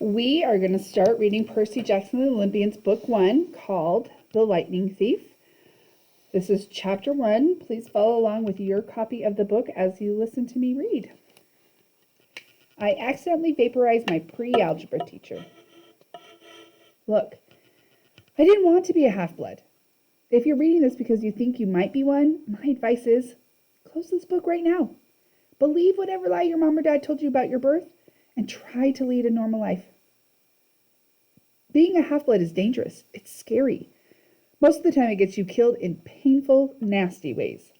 We are going to start reading Percy Jackson and the Olympians, Book 1, called The Lightning Thief. This is Chapter 1. Please follow along with your copy of the book as you listen to me read. I accidentally vaporized my pre-algebra teacher. Look, I didn't want to be a half-blood. If you're reading this because you think you might be one, my advice is, close this book right now. Believe whatever lie your mom or dad told you about your birth, and try to lead a normal life. Being a half-blood is dangerous. It's scary. Most of the time it gets you killed in painful, nasty ways.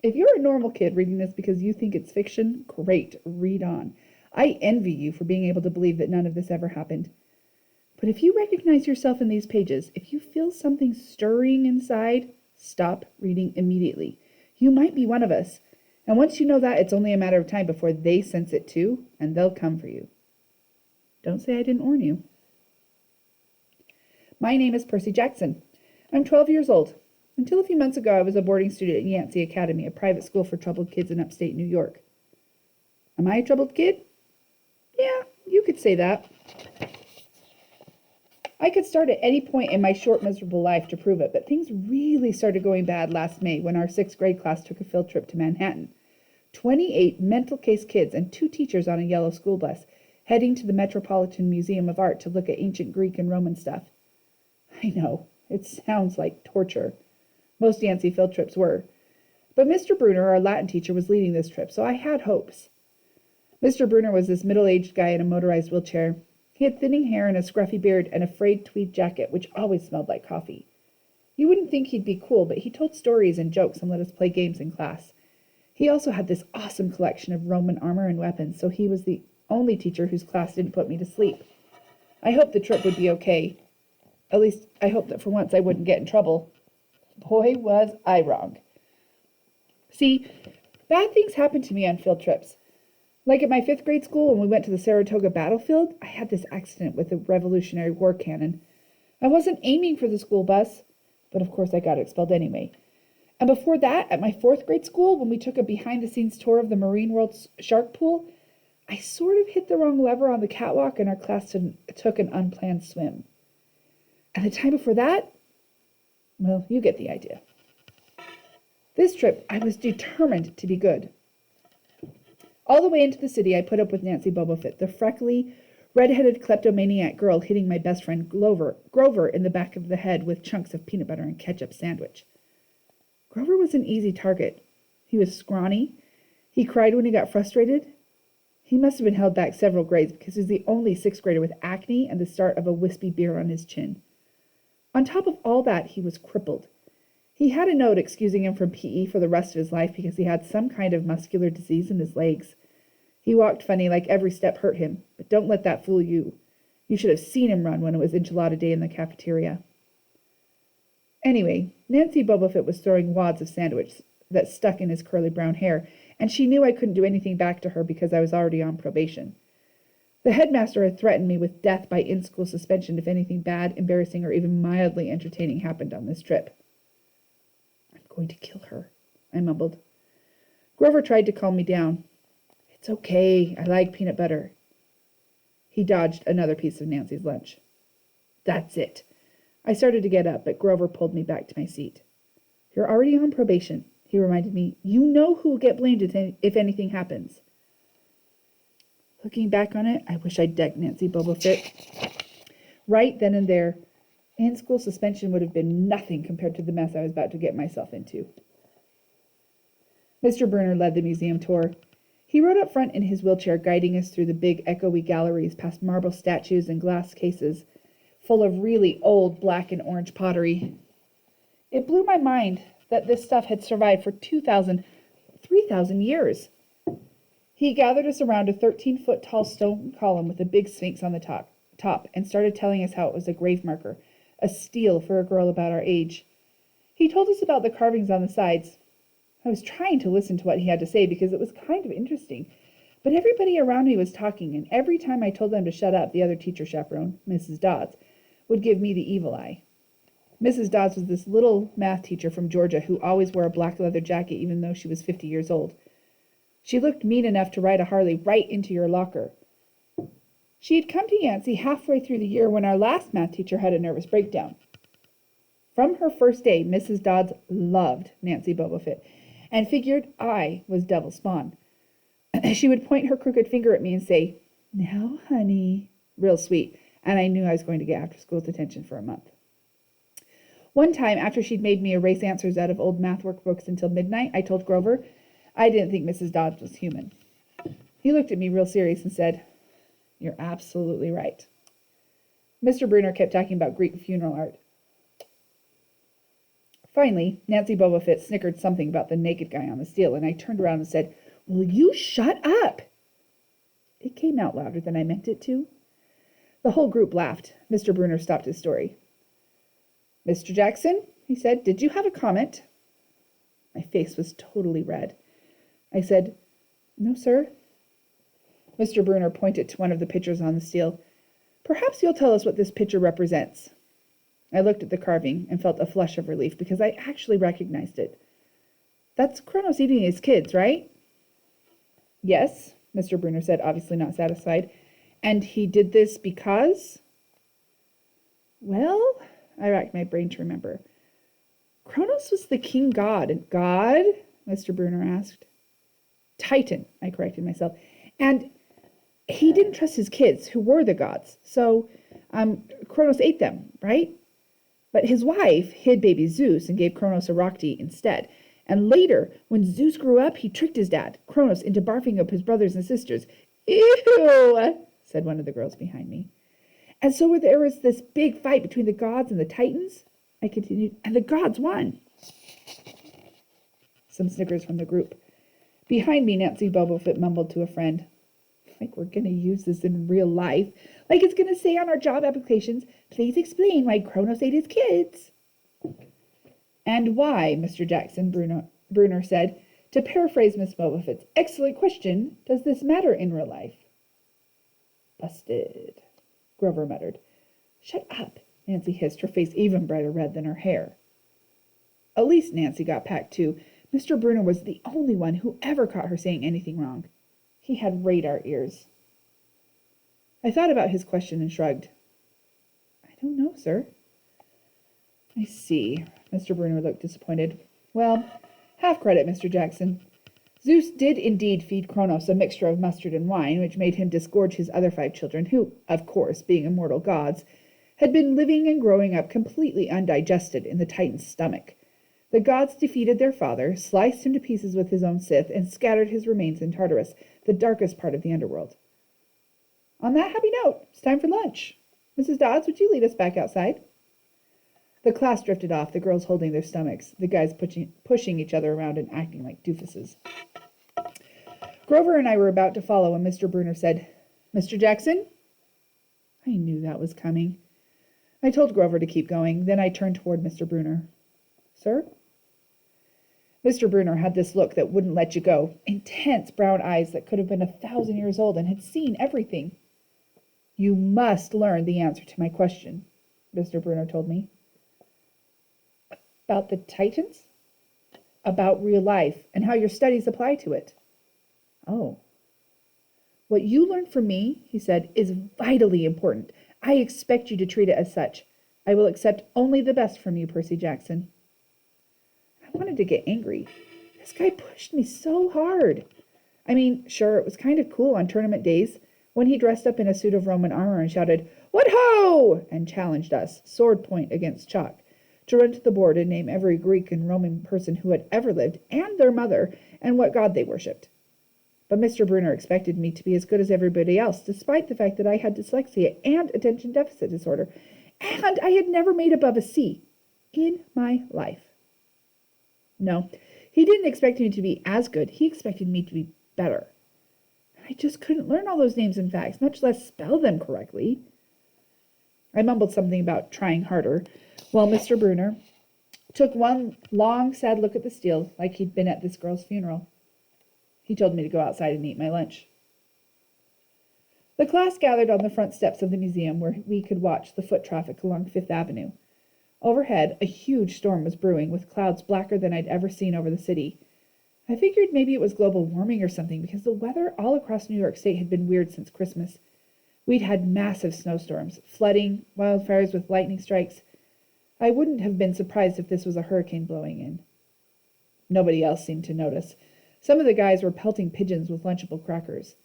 If you're a normal kid reading this because you think it's fiction, great, read on. I envy you for being able to believe that none of this ever happened. But if you recognize yourself in these pages, if you feel something stirring inside, stop reading immediately. You might be one of us. And once you know that, it's only a matter of time before they sense it too, and they'll come for you. Don't say I didn't warn you. My name is Percy Jackson. I'm 12 years old. Until a few months ago, I was a boarding student at Yancey Academy, a private school for troubled kids in upstate New York. Am I a troubled kid? Yeah, you could say that. I could start at any point in my short, miserable life to prove it, but things really started going bad last May when our 6th grade class took a field trip to Manhattan. 28 mental case kids and 2 teachers on a yellow school bus, heading to the Metropolitan Museum of Art to look at ancient Greek and Roman stuff. I know, it sounds like torture. Most Yancey field trips were. But Mr. Brunner, our Latin teacher, was leading this trip, so I had hopes. Mr. Brunner was this middle-aged guy in a motorized wheelchair. He had thinning hair and a scruffy beard and a frayed tweed jacket, which always smelled like coffee. You wouldn't think he'd be cool, but he told stories and jokes and let us play games in class. He also had this awesome collection of Roman armor and weapons, so he was the only teacher whose class didn't put me to sleep. I hoped the trip would be okay. At least, I hoped that for once I wouldn't get in trouble. Boy, was I wrong. See, bad things happen to me on field trips. Like at my 5th grade school when we went to the Saratoga battlefield, I had this accident with a Revolutionary War cannon. I wasn't aiming for the school bus, but of course I got expelled anyway. And before that, at my 4th grade school, when we took a behind-the-scenes tour of the Marine World Shark Pool, I sort of hit the wrong lever on the catwalk and our class took an unplanned swim. And the time before that, well, you get the idea. This trip, I was determined to be good. All the way into the city, I put up with Nancy Bobofit, the freckly, red-headed kleptomaniac girl hitting my best friend Grover in the back of the head with chunks of peanut butter and ketchup sandwich. Grover was an easy target. He was scrawny. He cried when he got frustrated. He must have been held back several grades because he was the only 6th grader with acne and the start of a wispy beard on his chin. On top of all that, he was crippled. He had a note excusing him from PE for the rest of his life because he had some kind of muscular disease in his legs. He walked funny, like every step hurt him, but don't let that fool you. You should have seen him run when it was enchilada day in the cafeteria. Anyway, Nancy Bobofit was throwing wads of sandwich that stuck in his curly brown hair, and she knew I couldn't do anything back to her because I was already on probation. The headmaster had threatened me with death by in-school suspension if anything bad, embarrassing, or even mildly entertaining happened on this trip. I'm going to kill her, I mumbled. Grover tried to calm me down. It's okay, I like peanut butter. He dodged another piece of Nancy's lunch. That's it. I started to get up, but Grover pulled me back to my seat. You're already on probation, he reminded me. You know who will get blamed if anything happens. Looking back on it, I wish I'd decked Nancy Bobofit. Right then and there, in-school suspension would have been nothing compared to the mess I was about to get myself into. Mr. Brunner led the museum tour. He rode up front in his wheelchair, guiding us through the big, echoey galleries past marble statues and glass cases full of really old black and orange pottery. It blew my mind that this stuff had survived for 2,000, 3,000 years. He gathered us around a 13-foot-tall stone column with a big sphinx on the top and started telling us how it was a grave marker, a steal for a girl about our age. He told us about the carvings on the sides. I was trying to listen to what he had to say because it was kind of interesting, but everybody around me was talking, and every time I told them to shut up, the other teacher chaperone, Mrs. Dodds, would give me the evil eye. Mrs. Dodds was this little math teacher from Georgia who always wore a black leather jacket even though she was 50 years old. She looked mean enough to ride a Harley right into your locker. She had come to Yancey halfway through the year when our last math teacher had a nervous breakdown. From her first day, Mrs. Dodds loved Nancy Bobofit and figured I was devil spawn. She would point her crooked finger at me and say, "Now, honey," real sweet, and I knew I was going to get after-school detention for a month. One time, after she'd made me erase answers out of old math workbooks until midnight, I told Grover I didn't think Mrs. Dodds was human. He looked at me real serious and said, "You're absolutely right." Mr. Brunner kept talking about Greek funeral art. Finally, Nancy Bobofit snickered something about the naked guy on the steel, and I turned around and said, "Will you shut up?" It came out louder than I meant it to. The whole group laughed. Mr. Brunner stopped his story. "Mr. Jackson," he said, "did you have a comment?" My face was totally red. I said, "No, sir." Mr. Brunner pointed to one of the pictures on the steel. "Perhaps you'll tell us what this picture represents." I looked at the carving and felt a flush of relief because I actually recognized it. "That's Kronos eating his kids, right?" "Yes," Mr. Brunner said, obviously not satisfied. "And he did this because?" Well, I racked my brain to remember. Kronos was the king god. And God? Mr. Brunner asked. Titan, I corrected myself. And he didn't trust his kids, who were the gods. So Kronos ate them, right? But his wife hid baby Zeus and gave Kronos a rock to eat instead. And later, when Zeus grew up, he tricked his dad, Kronos, into barfing up his brothers and sisters. "Ew," said one of the girls behind me. "And so there was this big fight between the gods and the Titans," I continued, "and the gods won." Some snickers from the group. Behind me, Nancy Bobofit mumbled to a friend, "Like we're going to use this in real life. Like it's going to say on our job applications, 'Please explain why Kronos ate his kids.'" "And why," Mr. Jackson Brunner said, "to paraphrase Miss Bobofit's excellent question, does this matter in real life?" "Busted," Grover muttered. "Shut up," Nancy hissed, her face even brighter red than her hair. At least Nancy got packed too. Mr. Brunner was the only one who ever caught her saying anything wrong. He had radar ears. I thought about his question and shrugged. "I don't know, sir." "I see." Mr. Brunner looked disappointed. "Well, half credit, Mr. Jackson. Zeus did indeed feed Kronos a mixture of mustard and wine, which made him disgorge his other 5 children, who, of course, being immortal gods, had been living and growing up completely undigested in the Titan's stomach. The gods defeated their father, sliced him to pieces with his own scythe, and scattered his remains in Tartarus, the darkest part of the underworld. On that happy note, it's time for lunch. Mrs. Dodds, would you lead us back outside?" The class drifted off, the girls holding their stomachs, the guys pushing each other around and acting like doofuses. Grover and I were about to follow when Mr. Brunner said, "Mr. Jackson?" I knew that was coming. I told Grover to keep going, then I turned toward Mr. Brunner. "Sir?" Mr. Brunner had this look that wouldn't let you go, intense brown eyes that could have been 1,000 years old and had seen everything. "You must learn the answer to my question," Mr. Brunner told me. "About the Titans?" "About real life and how your studies apply to it." "Oh." "What you learned from me," he said, "is vitally important. I expect you to treat it as such. I will accept only the best from you, Percy Jackson." I wanted to get angry. This guy pushed me so hard. I mean, sure, it was kind of cool on tournament days when he dressed up in a suit of Roman armor and shouted, "What ho!" and challenged us, sword point against chalk, to run to the board and name every Greek and Roman person who had ever lived, and their mother, and what god they worshipped. But Mr. Brunner expected me to be as good as everybody else, despite the fact that I had dyslexia and attention deficit disorder, and I had never made above a C in my life. No, he didn't expect me to be as good. He expected me to be better. I just couldn't learn all those names and facts, much less spell them correctly. I mumbled something about trying harder, while Mr. Brunner took one long, sad look at the steel, like he'd been at this girl's funeral. He told me to go outside and eat my lunch. The class gathered on the front steps of the museum where we could watch the foot traffic along Fifth Avenue. Overhead, a huge storm was brewing, with clouds blacker than I'd ever seen over the city. I figured maybe it was global warming or something, because the weather all across New York State had been weird since Christmas. We'd had massive snowstorms, flooding, wildfires with lightning strikes. I wouldn't have been surprised if this was a hurricane blowing in. Nobody else seemed to notice. Some of the guys were pelting pigeons with Lunchable crackers.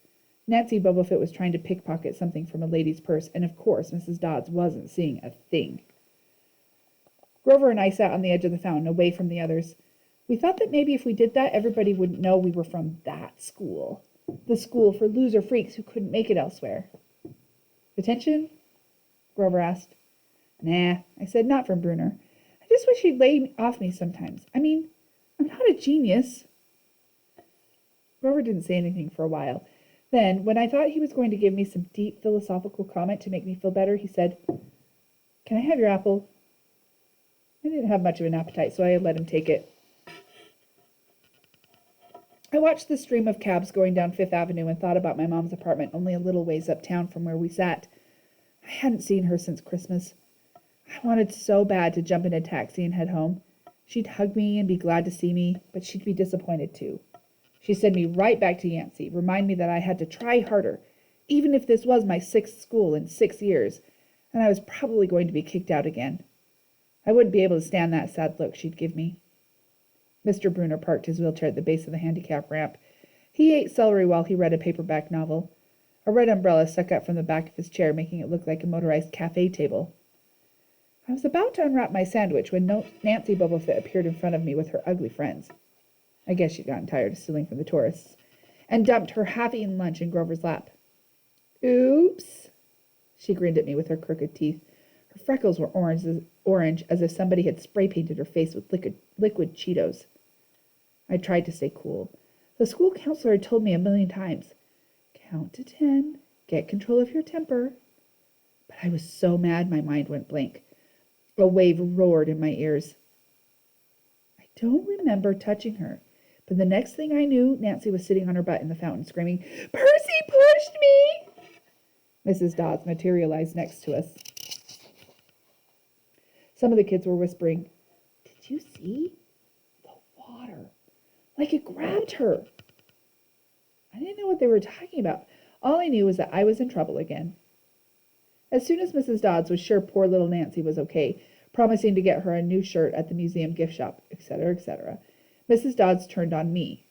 Nancy Bumblefoot was trying to pickpocket something from a lady's purse, and of course Mrs. Dodds wasn't seeing a thing. Grover and I sat on the edge of the fountain, away from the others. We thought that maybe if we did that, everybody wouldn't know we were from that school. The school for loser freaks who couldn't make it elsewhere. Detention? Grover asked. Nah, I said, not from Brunner. I just wish he'd lay off me sometimes. I mean, I'm not a genius. Grover didn't say anything for a while. Then, when I thought he was going to give me some deep philosophical comment to make me feel better, he said, Can I have your apple? I didn't have much of an appetite, so I let him take it. I watched the stream of cabs going down Fifth Avenue and thought about my mom's apartment only a little ways uptown from where we sat. I hadn't seen her since Christmas. I wanted so bad to jump in a taxi and head home. She'd hug me and be glad to see me, but she'd be disappointed too. She'd send me right back to Yancey, remind me that I had to try harder, even if this was my 6th school in 6 years, and I was probably going to be kicked out again. I wouldn't be able to stand that sad look she'd give me. Mr. Brunner parked his wheelchair at the base of the handicap ramp. He ate celery while he read a paperback novel. A red umbrella stuck up from the back of his chair, making it look like a motorized cafe table. I was about to unwrap my sandwich when Nancy Bumblefoot appeared in front of me with her ugly friends. I guess she'd gotten tired of stealing from the tourists, and dumped her half-eaten lunch in Grover's lap. Oops. She grinned at me with her crooked teeth. Her freckles were orange as if somebody had spray-painted her face with liquid Cheetos. I tried to stay cool. The school counselor had told me 1,000,000 times, Count to 10, get control of your temper. But I was so mad my mind went blank. A wave roared in my ears. I don't remember touching her, but the next thing I knew, Nancy was sitting on her butt in the fountain, screaming, Percy pushed me! Mrs. Dodds materialized next to us. Some of the kids were whispering, Did you see? The water. Like it grabbed her. I didn't know what they were talking about. All I knew was that I was in trouble again. As soon as Mrs. Dodds was sure poor little Nancy was okay, promising to get her a new shirt at the museum gift shop, etc., etc., Mrs. Dodds turned on me.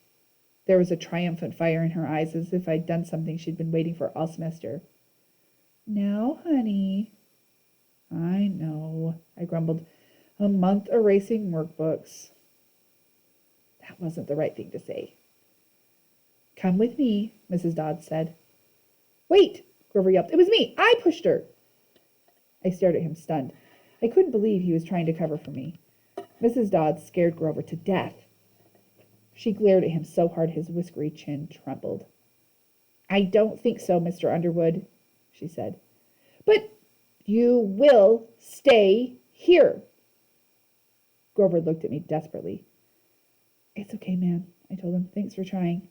There was a triumphant fire in her eyes, as if I'd done something she'd been waiting for all semester. Now, honey. I know, I grumbled. A month erasing workbooks. That wasn't the right thing to say. Come with me, Mrs. Dodds said. Wait, Grover yelped. It was me. I pushed her. I stared at him, stunned. I couldn't believe he was trying to cover for me. Mrs. Dodds scared Grover to death. She glared at him so hard his whiskery chin trembled. I don't think so, Mr. Underwood, she said. But you will stay here. Grover looked at me desperately. It's okay, ma'am, I told him. Thanks for trying.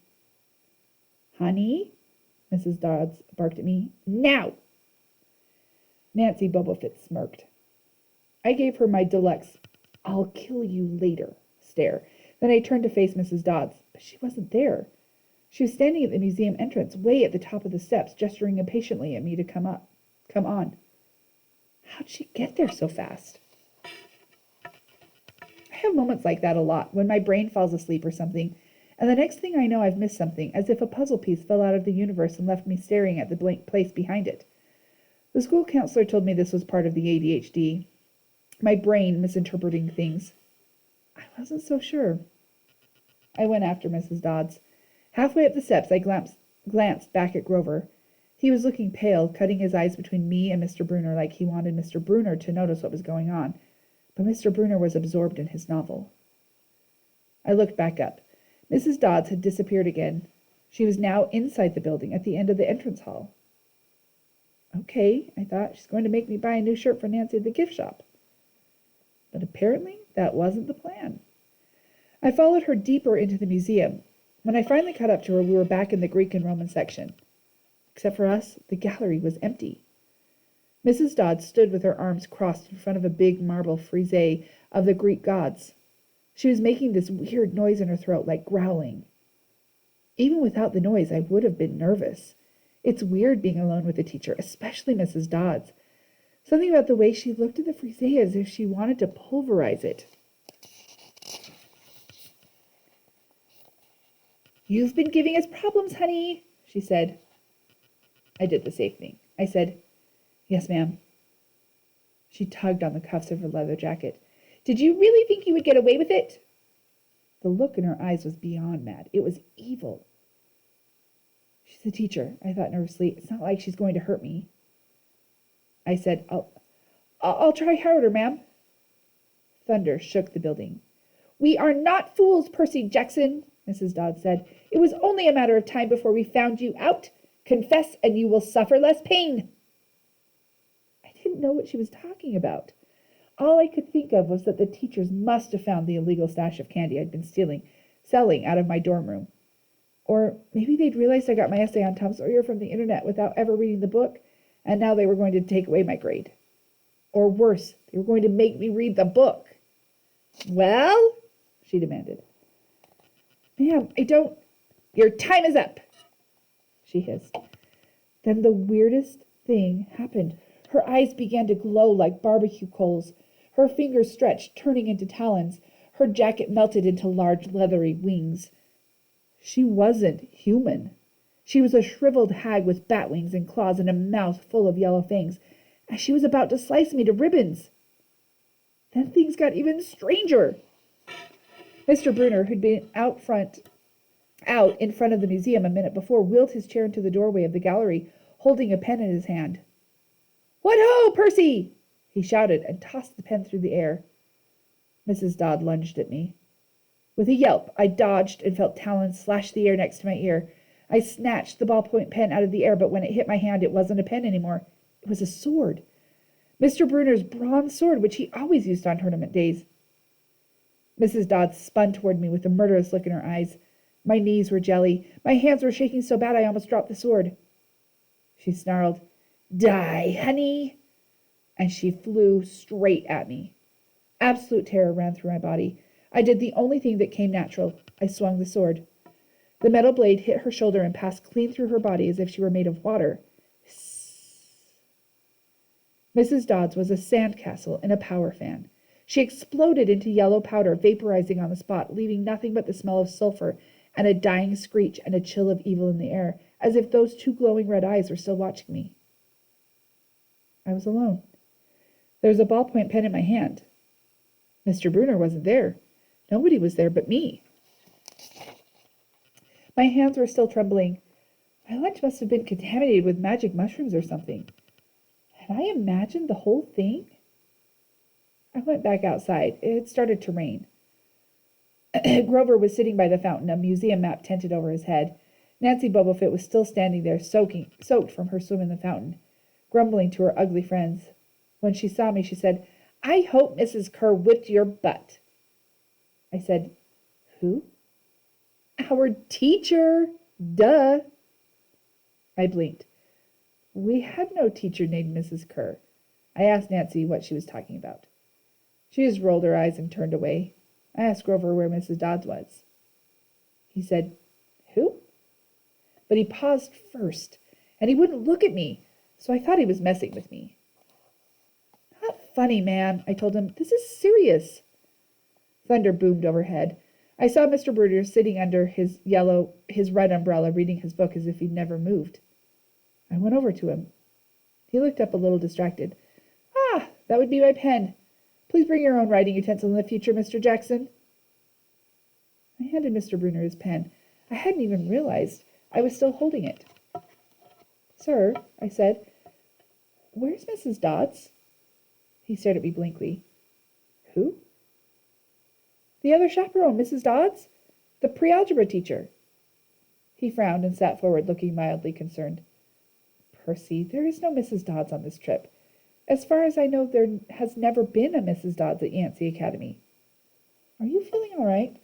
Honey, Mrs. Dodds barked at me. Now! Nancy Bumblefoot smirked. I gave her my deluxe, I'll kill you later stare. Then I turned to face Mrs. Dodds, but she wasn't there. She was standing at the museum entrance, way at the top of the steps, gesturing impatiently at me to come on. How'd she get there so fast? I have moments like that a lot, when my brain falls asleep or something, and the next thing I know I've missed something, as if a puzzle piece fell out of the universe and left me staring at the blank place behind it. The school counselor told me this was part of the ADHD, my brain misinterpreting things. I wasn't so sure. I went after Mrs. Dodds. Halfway up the steps, I glanced back at Grover. He was looking pale, cutting his eyes between me and Mr. Brunner like he wanted Mr. Brunner to notice what was going on. But Mr. Brunner was absorbed in his novel. I looked back up. Mrs. Dodds had disappeared again. She was now inside the building at the end of the entrance hall. Okay, I thought, she's going to make me buy a new shirt for Nancy at the gift shop. But apparently that wasn't the plan. I followed her deeper into the museum. When I finally caught up to her, we were back in the Greek and Roman section. Except for us, the gallery was empty. Mrs. Dodds stood with her arms crossed in front of a big marble frieze of the Greek gods. She was making this weird noise in her throat, like growling. Even without the noise, I would have been nervous. It's weird being alone with a teacher, especially Mrs. Dodds. Something about the way she looked at the frisée as if she wanted to pulverize it. "You've been giving us problems, honey," she said. I did the safe thing. I said, "Yes, ma'am." She tugged on the cuffs of her leather jacket. "Did you really think you would get away with it?" The look in her eyes was beyond mad. It was evil. "She's a teacher," I thought nervously. "It's not like she's going to hurt me." I said, I'll try harder, ma'am." Thunder shook the building. "We are not fools, Percy Jackson," Mrs. Dodds said. "It was only a matter of time before we found you out. Confess, and you will suffer less pain." I didn't know what she was talking about. All I could think of was that the teachers must have found the illegal stash of candy I'd been selling out of my dorm room. Or maybe they'd realized I got my essay on Tom Sawyer from the internet without ever reading the book, and now they were going to take away my grade. Or worse, they were going to make me read the book. "Well?" she demanded. "Ma'am, Your time is up," she hissed. Then the weirdest thing happened. Her eyes began to glow like barbecue coals. Her fingers stretched, turning into talons. Her jacket melted into large leathery wings. She wasn't human. She was a shriveled hag with bat wings and claws and a mouth full of yellow fangs, and she was about to slice me to ribbons. Then things got even stranger. Mr. Brunner, who'd been out in front of the museum a minute before, wheeled his chair into the doorway of the gallery, holding a pen in his hand. "What ho, Percy!" he shouted, and tossed the pen through the air. Mrs. Dodd lunged at me. With a yelp, I dodged and felt talons slash the air next to my ear. I snatched the ballpoint pen out of the air, but when it hit my hand, it wasn't a pen anymore. It was a sword. Mr. Brunner's bronze sword, which he always used on tournament days. Mrs. Dodd spun toward me with a murderous look in her eyes. My knees were jelly. My hands were shaking so bad I almost dropped the sword. She snarled, "Die, honey!" and she flew straight at me. Absolute terror ran through my body. I did the only thing that came natural. I swung the sword. The metal blade hit her shoulder and passed clean through her body as if she were made of water. Mrs. Dodds was a sandcastle in a power fan. She exploded into yellow powder, vaporizing on the spot, leaving nothing but the smell of sulfur and a dying screech and a chill of evil in the air, as if those two glowing red eyes were still watching me. I was alone. There was a ballpoint pen in my hand. Mr. Brunner wasn't there. Nobody was there but me. My hands were still trembling. My lunch must have been contaminated with magic mushrooms or something. Had I imagined the whole thing? I went back outside. It had started to rain. Grover was sitting by the fountain, a museum map tented over his head. Nancy Bobofit was still standing there, soaked from her swim in the fountain, grumbling to her ugly friends. When she saw me, she said, "I hope Mrs. Kerr whipped your butt." I said, "Who?" "Our teacher. Duh." I blinked. We had no teacher named Mrs. Kerr. I asked Nancy what she was talking about. She just rolled her eyes and turned away. I asked Grover where Mrs. Dodds was. He said, "Who?" But he paused first, and he wouldn't look at me, so I thought he was messing with me. "Not funny, man," I told him. "This is serious." Thunder boomed overhead. I saw Mr. Brunner sitting under his red umbrella, reading his book as if he'd never moved. I went over to him. He looked up a little distracted. "Ah, that would be my pen. Please bring your own writing utensil in the future, Mr. Jackson." I handed Mr. Brunner his pen. I hadn't even realized I was still holding it. "Sir," I said, "where's Mrs. Dodds?" He stared at me blankly. "Who?" "The other chaperone, Mrs. Dodds. The pre-algebra teacher." He frowned and sat forward, looking mildly concerned. "Percy, there is no Mrs. Dodds on this trip. As far as I know, there has never been a Mrs. Dodds at Yancey Academy. Are you feeling all right?"